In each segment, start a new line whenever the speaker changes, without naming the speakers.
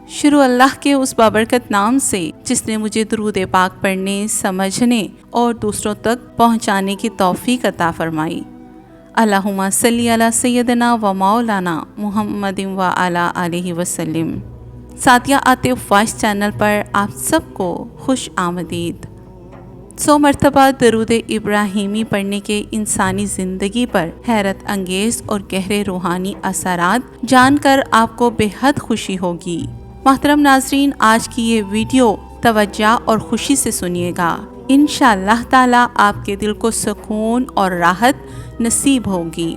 شروع اللہ کے اس بابرکت نام سے جس نے مجھے درود پاک پڑھنے، سمجھنے اور دوسروں تک پہنچانے کی توفیق عطا فرمائی۔ اللہم صلی علی سیدنا و مولانا محمد و علی آلہ وسلم۔ ساتھیہ عاطف وائس چینل پر آپ سب کو خوش آمدید۔ 100 مرتبہ درود ابراہیمی پڑھنے کے انسانی زندگی پر حیرت انگیز اور گہرے روحانی اثرات جان کر آپ کو بے حد خوشی ہوگی۔ محترم ناظرین، آج کی یہ ویڈیو توجہ اور خوشی سے سنیے گا۔ انشاءاللہ تعالی آپ کے دل کو سکون اور راحت نصیب ہوگی۔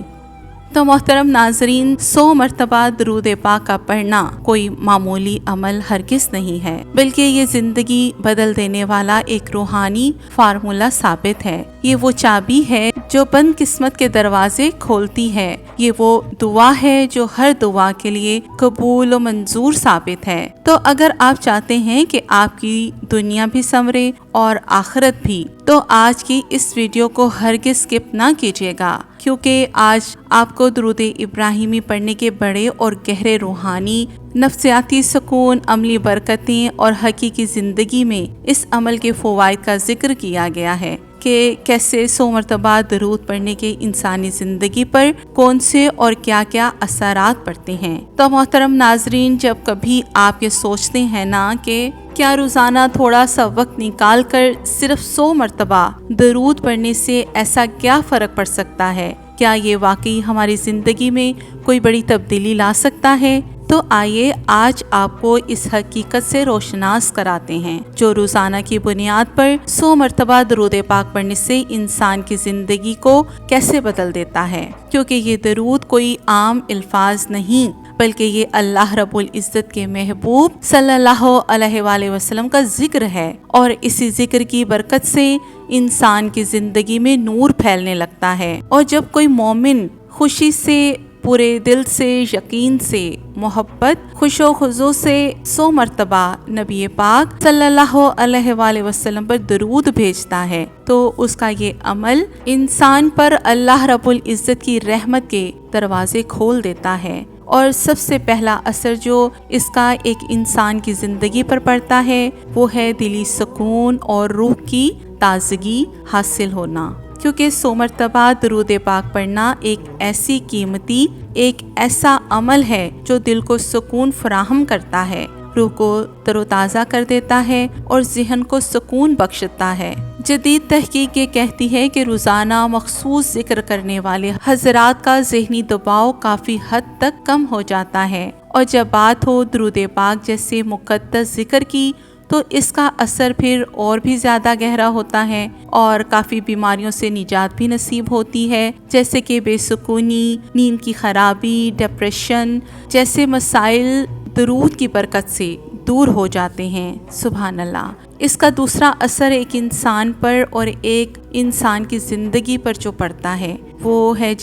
تو محترم ناظرین، 100 مرتبہ درود پاک کا پڑھنا کوئی معمولی عمل ہرگز نہیں ہے، بلکہ یہ زندگی بدل دینے والا ایک روحانی فارمولہ ثابت ہے۔ یہ وہ چابی ہے جو بند قسمت کے دروازے کھولتی ہے۔ یہ وہ دعا ہے جو ہر دعا کے لیے قبول و منظور ثابت ہے۔ تو اگر آپ چاہتے ہیں کہ آپ کی دنیا بھی سنورے اور آخرت بھی، تو آج کی اس ویڈیو کو ہرگز اسکپ نہ کیجیے گا، کیونکہ آج آپ کو درود ابراہیمی پڑھنے کے بڑے اور گہرے روحانی، نفسیاتی سکون، عملی برکتیں اور حقیقی زندگی میں اس عمل کے فوائد کا ذکر کیا گیا ہے کہ کیسے 100 مرتبہ درود پڑھنے کے انسانی زندگی پر کون سے اور کیا کیا اثرات پڑتے ہیں۔ تو محترم ناظرین، جب کبھی آپ یہ سوچتے ہیں نا کہ کیا روزانہ تھوڑا سا وقت نکال کر صرف 100 مرتبہ درود پڑھنے سے ایسا کیا فرق پڑ سکتا ہے، کیا یہ واقعی ہماری زندگی میں کوئی بڑی تبدیلی لا سکتا ہے؟ تو آئیے آج آپ کو اس حقیقت سے روشناس کراتے ہیں جو روزانہ کی بنیاد پر 100 مرتبہ درود پاک پڑھنے سے انسان کی زندگی کو کیسے بدل دیتا ہے، کیونکہ یہ درود کوئی عام الفاظ نہیں، بلکہ یہ اللہ رب العزت کے محبوب صلی اللہ علیہ وآلہ وسلم کا ذکر ہے، اور اسی ذکر کی برکت سے انسان کی زندگی میں نور پھیلنے لگتا ہے۔ اور جب کوئی مومن خوشی سے، پورے دل سے، یقین سے، محبت، خوش و خضوع سے 100 مرتبہ نبی پاک صلی اللہ علیہ وآلہ وسلم پر درود بھیجتا ہے، تو اس کا یہ عمل انسان پر اللہ رب العزت کی رحمت کے دروازے کھول دیتا ہے۔ اور سب سے پہلا اثر جو اس کا ایک انسان کی زندگی پر پڑتا ہے وہ ہے دلی سکون اور روح کی تازگی حاصل ہونا، کیونکہ 100 مرتبہ درود پاک پڑھنا ایک ایسی قیمتی، ایک ایسا عمل ہے جو دل کو سکون فراہم کرتا ہے، روح کو تر و تازہ کر دیتا ہے اور ذہن کو سکون بخشتا ہے۔ جدید تحقیق یہ کہتی ہے کہ روزانہ مخصوص ذکر کرنے والے حضرات کا ذہنی دباؤ کافی حد تک کم ہو جاتا ہے، اور جب بات ہو درود پاک جیسے مقدس ذکر کی تو اس کا اثر پھر اور بھی زیادہ گہرا ہوتا ہے، اور کافی بیماریوں سے نجات بھی نصیب ہوتی ہے، جیسے کہ بے سکونی، نیند کی خرابی، ڈپریشن جیسے مسائل درود کی برکت سے دور ہو جاتے ہیں۔ سبحان اللہ۔ اس کا دوسرا اثر ایک انسان پر اور ایک انسان کی زندگی پر جو پڑتا ہے وہ ہے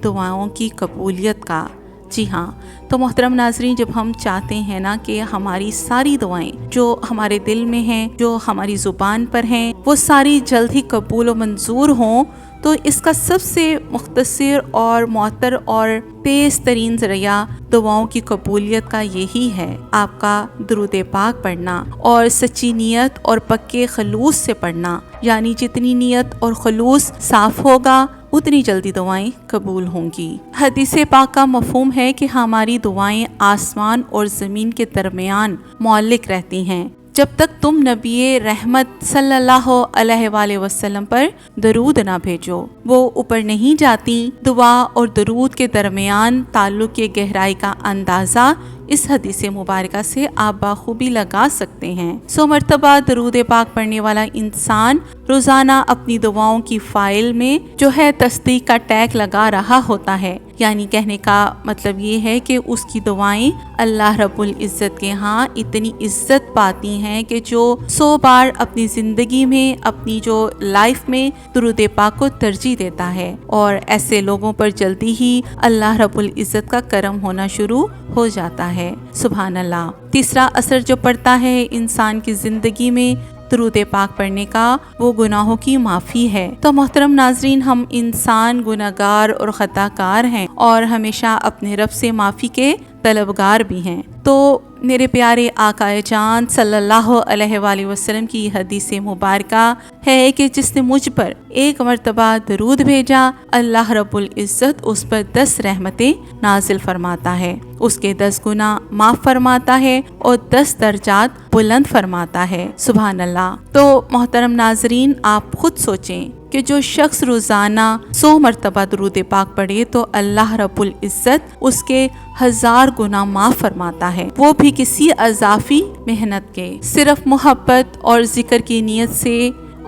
دعاؤں کی قبولیت کا۔ جی ہاں، تو محترم ناظرین، جب ہم چاہتے ہیں نا کہ ہماری ساری دعائیں جو ہمارے دل میں ہیں، جو ہماری زبان پر ہیں، وہ ساری جلد ہی قبول و منظور ہوں، تو اس کا سب سے مختصر اور معطر اور تیز ترین ذریعہ دعاؤں کی قبولیت کا یہی ہے، آپ کا درود پاک پڑھنا، اور سچی نیت اور پکے خلوص سے پڑھنا، یعنی جتنی نیت اور خلوص صاف ہوگا اتنی جلدی دعائیں قبول ہوں گی۔ حدیث پاک کا مفہوم ہے کہ ہماری دعائیں آسمان اور زمین کے درمیان معلق رہتی ہیں، جب تک تم نبی رحمت صلی اللہ علیہ وآلہ وسلم پر درود نہ بھیجو، وہ اوپر نہیں جاتی۔ دعا اور درود کے درمیان تعلق کی گہرائی کا اندازہ اس حدیث مبارکہ سے آپ بخوبی لگا سکتے ہیں۔ 100 مرتبہ درود پاک پڑھنے والا انسان روزانہ اپنی دعاؤں کی فائل میں جو ہے تصدیق کا ٹیگ لگا رہا ہوتا ہے، یعنی کہنے کا مطلب یہ ہے کہ اس کی دعائیں اللہ رب العزت کے ہاں اتنی عزت پاتی ہیں کہ جو 100 بار اپنی زندگی میں، اپنی جو لائف میں درود پاک کو ترجیح دیتا ہے، اور ایسے لوگوں پر جلدی ہی اللہ رب العزت کا کرم ہونا شروع ہو جاتا ہے۔ سبحان اللہ۔ تیسرا اثر جو پڑتا ہے انسان کی زندگی میں درود پاک پڑھنے کا، وہ گناہوں کی معافی ہے۔ تو محترم ناظرین، ہم انسان گناہگار اور خطا کار ہیں، اور ہمیشہ اپنے رب سے معافی کے तलबगार भी हैं। तो मेरे प्यारे आकाए जान सल्लल्लाहु अलैहि वसल्लम की हदीस मुबारका है कि जिसने मुझ पर एक मर्तबा दरूद भेजा, अल्लाह रब्बुल इज़्ज़त उस पर 10 रहमतें नाजिल फरमाता है, उसके 10 गुना माफ़ फरमाता है और 10 दर्जात बुलंद फरमाता है। सुभान अल्लाह। तो मोहतरम नाजरीन, आप खुद सोचें कि जो शख्स रोज़ाना 100 मरतबा दरूद पाक पढ़े तो अल्लाह रब्बुल इज़्ज़त उसके 1000 गुना माफ़ फरमाता है, वो भी किसी अज़ाफ़ी मेहनत के। सिर्फ मोहब्बत और ज़िक्र की नीयत से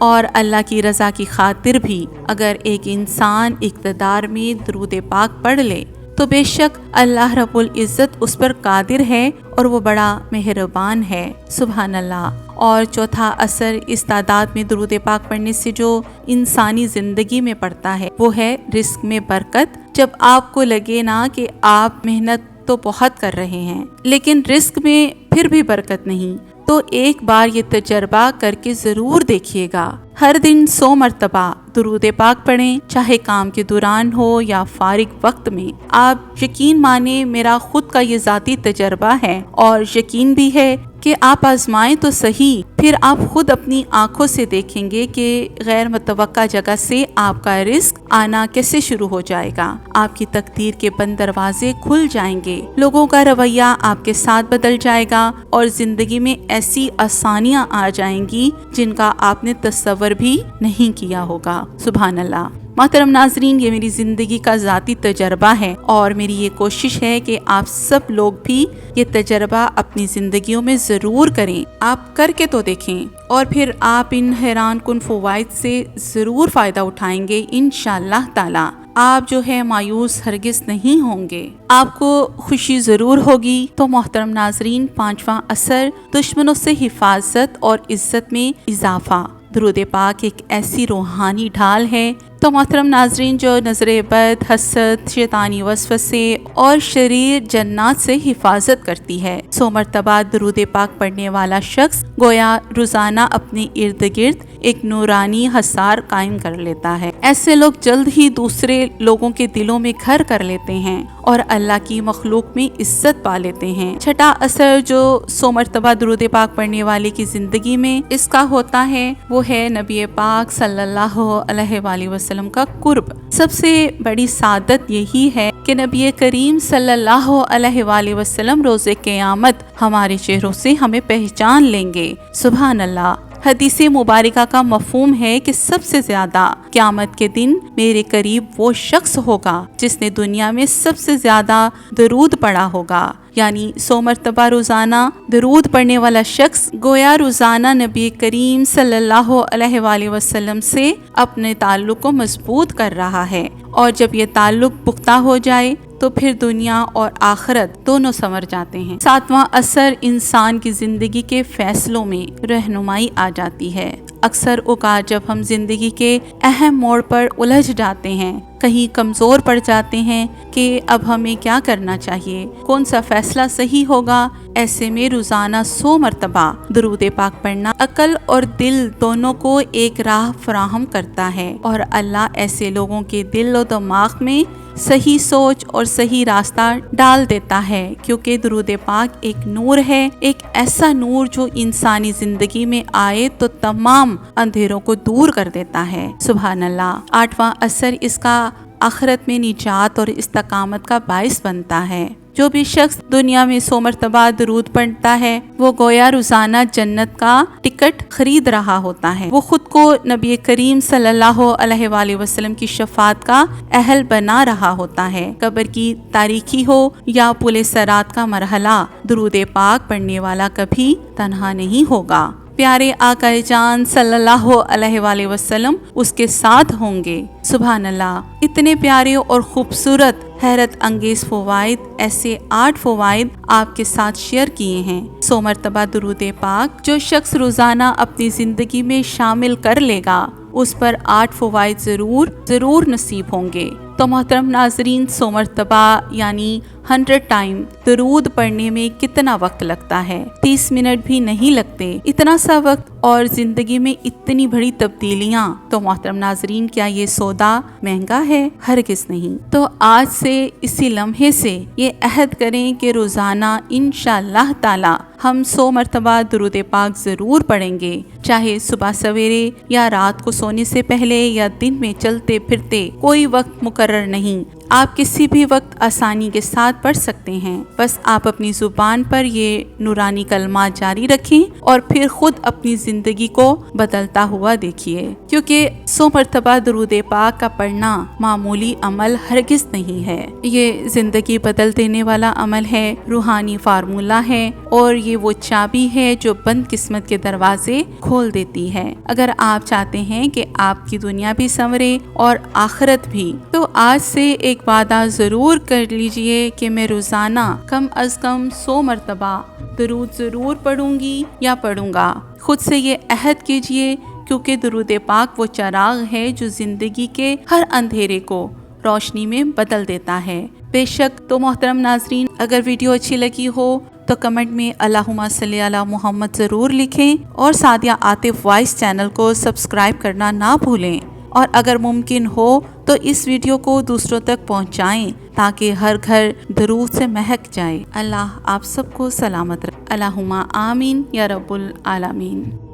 और अल्लाह की रज़ा की खातिर भी अगर एक इंसान इक़्तिदार में दरूद पाक पढ़ ले तो बेशक अल्लाह रब्बुल इज़्ज़त उस पर कादिर है और वो बड़ा मेहरबान है। सुभान अल्लाह। और चौथा असर इस तादाद में दरूद पाक पढ़ने से जो इंसानी ज़िंदगी में पड़ता है वो है रिस्क में बरकत। जब आपको लगे ना कि आप मेहनत तो बहुत कर रहे हैं लेकिन रिस्क में फिर भी बरकत नहीं, तो एक बार ये तजर्बा करके ज़रूर देखिएगा। हर दिन 100 मरतबा दुरूद पाक पढ़ें, चाहे काम के दौरान हो या फारिग वक्त में। आप यकीन माने, मेरा खुद का ये ज़ाती तजर्बा है और यकीन भी है कि आप आजमाएं तो सही, फिर आप खुद अपनी आंखों से देखेंगे कि गैर मुतवक्का जगह से आपका रिस्क आना कैसे शुरू हो जाएगा। आपकी तकदीर के बंद दरवाजे खुल जाएंगे, लोगों का रवैया आपके साथ बदल जाएगा और जिंदगी में ऐसी आसानियां आ जाएंगी जिनका आपने तस्वर भी नहीं किया होगा। सुभान अल्लाह। मोहतरम नाजरीन, ये मेरी ज़िंदगी का ज़ाती तजर्बा है और मेरी ये कोशिश है कि आप सब लोग भी ये तजर्बा अपनी ज़िंदगियों में ज़रूर करें। आप करके तो देखें और फिर आप इन हैरान कुन फ़वाइद से ज़रूर फ़ायदा उठाएंगे इंशाअल्लाह ताला। आप जो है मायूस हरगिज़ नहीं होंगे, आपको खुशी ज़रूर होगी। तो मोहतरम नाजरीन, 5वां असर दुश्मनों से हिफाजत और इज़्ज़त में इजाफ़ा। दुरूद पाक एक ऐसी रूहानी ढाल है तो मोहतरम नाजरीन, जो नज़र बद, हसद, शैतानी वसवसे और शरीर जन्नात से हिफाजत करती है। 100 मरतबा दुरूद पाक पढ़ने वाला शख्स गोया रोज़ाना अपने इर्द गिर्द एक नूरानी हसार कायम कर लेता है। ऐसे लोग जल्द ही दूसरे लोगों के दिलों में घर कर लेते हैं और अल्लाह की मखलूक में इज्जत पा लेते हैं। छठा असर जो 100 मरतबा दुरूद पाक पढ़ने वाले की ज़िंदगी में इसका होता है वो है नबी पाक सल्लल्लाहु अलैहि वसल्लम का कुर्ब। सबसे बड़ी सादत यही है कि नबी करीम सल्लल्लाहु अलैहि वसल्लम रोज़े क़यामत हमारे चेहरों से हमें पहचान लेंगे। सुभान अल्लाह। हदीस मुबारका का मफहूम है कि सबसे ज्यादा क़यामत के दिन मेरे करीब वो शख्स होगा जिसने दुनिया में सबसे ज्यादा दरूद पढ़ा होगा। यानी 100 मरतबा रोज़ाना दरूद पढ़ने वाला शख्स गोया रोज़ाना नबी करीम सल्लल्लाहु अलैहि वसल्लम से अपने ताल्लुक़ को मजबूत कर रहा है और जब ये ताल्लुक़ पुख्ता हो जाए तो फिर दुनिया और आखिरत दोनों संवर जाते हैं। 7वां असर इंसान की ज़िंदगी के फैसलों में रहनुमाई आ जाती है। अक्सर औक़ात जब हम ज़िंदगी के अहम मोड़ पर उलझ जाते हैं, कहीं कमज़ोर पड़ जाते हैं कि अब हमें क्या करना चाहिए, कौन सा फ़ैसला सही होगा, ऐसे में रोज़ाना 100 मरतबा दुरूद पाक पढ़ना अकल और दिल दोनों को एक राह फराहम करता है और अल्लाह ऐसे लोगों के दिल और दिमाग में सही सोच और सही रास्ता डाल देता है, क्योंकि दुरूद पाक एक नूर है, एक ऐसा नूर जो इंसानी ज़िंदगी में आए तो तमाम अंधेरों को दूर कर देता है। सुभान अल्लाह। 8वां असर इसका आखिरत में निजात और इस्तकामत का बाइस बनता है। जो भी शख्स दुनिया में 100 मरतबा दरूद पढ़ता है वो गोया रोज़ाना जन्नत का टिकट खरीद रहा होता है। वो खुद को नबी करीम सल्लल्लाहु अलैहि वसल्लम की शफात का अहल बना रहा होता है। कब्र की तारीकी हो या पुल सरात का मरहला, दुरूद पाक पढ़ने वाला कभी तन्हा नहीं होगा। प्यारे आका जान सल्लल्लाहु अलैहि वसल्लम उसके साथ होंगे। सुभान अल्लाह। इतने प्यारे और खूबसूरत हैरत अंगेज फ़वाइद, ऐसे 8 फ़वाइद आपके साथ शेयर किए हैं। 100 मरतबा दुरूद पाक जो शख्स रोज़ाना अपनी ज़िंदगी में शामिल कर लेगा उस पर 8 फ़वाइद ज़रूर नसीब होंगे। तो मोहतरम नाजरीन 100 मरतबा यानी 100 टाइम दरूद पढ़ने में कितना वक्त लगता है? 30 मिनट भी नहीं लगते। इतना सा वक्त और जिंदगी में इतनी बड़ी तब्दीलियाँ। तो मोहतरम नाजरीन, क्या ये सौदा महंगा है? हरगिज़ नहीं। तो आज से इसी लम्हे से ये अहद करें कि रोज़ाना इंशाअल्लाह ताला हम 100 मरतबा दुरूद पाक ज़रूर पढ़ेंगे, चाहे सुबह सवेरे या रात को सोने से पहले या दिन में चलते फिरते। कोई वक्त मुकर्रर नहीं, आप किसी भी वक्त आसानी के साथ पढ़ सकते हैं। बस आप अपनी ज़ुबान पर ये नूरानी कलमा जारी रखें और फिर खुद अपनी ज़िंदगी को बदलता हुआ देखिए, क्योंकि 100 मरतबा दुरूद पाक का पढ़ना मामूली अमल हरगिज़ नहीं है। ये ज़िंदगी बदल देने वाला अमल है, रूहानी फार्मूला है और ये वो चाबी है जो बंद किस्मत के दरवाजे खोल देती है। अगर आप चाहते हैं कि आपकी दुनिया भी संवरे और आखिरत भी, तो आज से एक वादा ज़रूर कर लीजिए कि मैं रोज़ाना कम अज़ कम 100 मरतबा दरूद ज़रूर पढ़ूंगी या पढ़ूंगा। खुद से ये अहद कीजिए, क्योंकि दरूद पाक वो चराग है जो ज़िंदगी के हर अंधेरे को रोशनी में बदल देता है। बेशक तो मोहतरम नाजरीन, अगर वीडियो अच्छी लगी हो तो कमेंट में अल्लाहुम्मा सल्ली अला मोहम्मद ज़रूर लिखें और सादिया आतिफ वॉइस चैनल को सब्सक्राइब करना ना भूलें। और अगर मुमकिन हो तो इस वीडियो को दूसरों तक पहुंचाएं, ताकि हर घर दरूद से महक जाए। अल्लाह आप सबको सलामत रखे। अल्लाहुम्मा आमीन या रब्बुल आलमीन।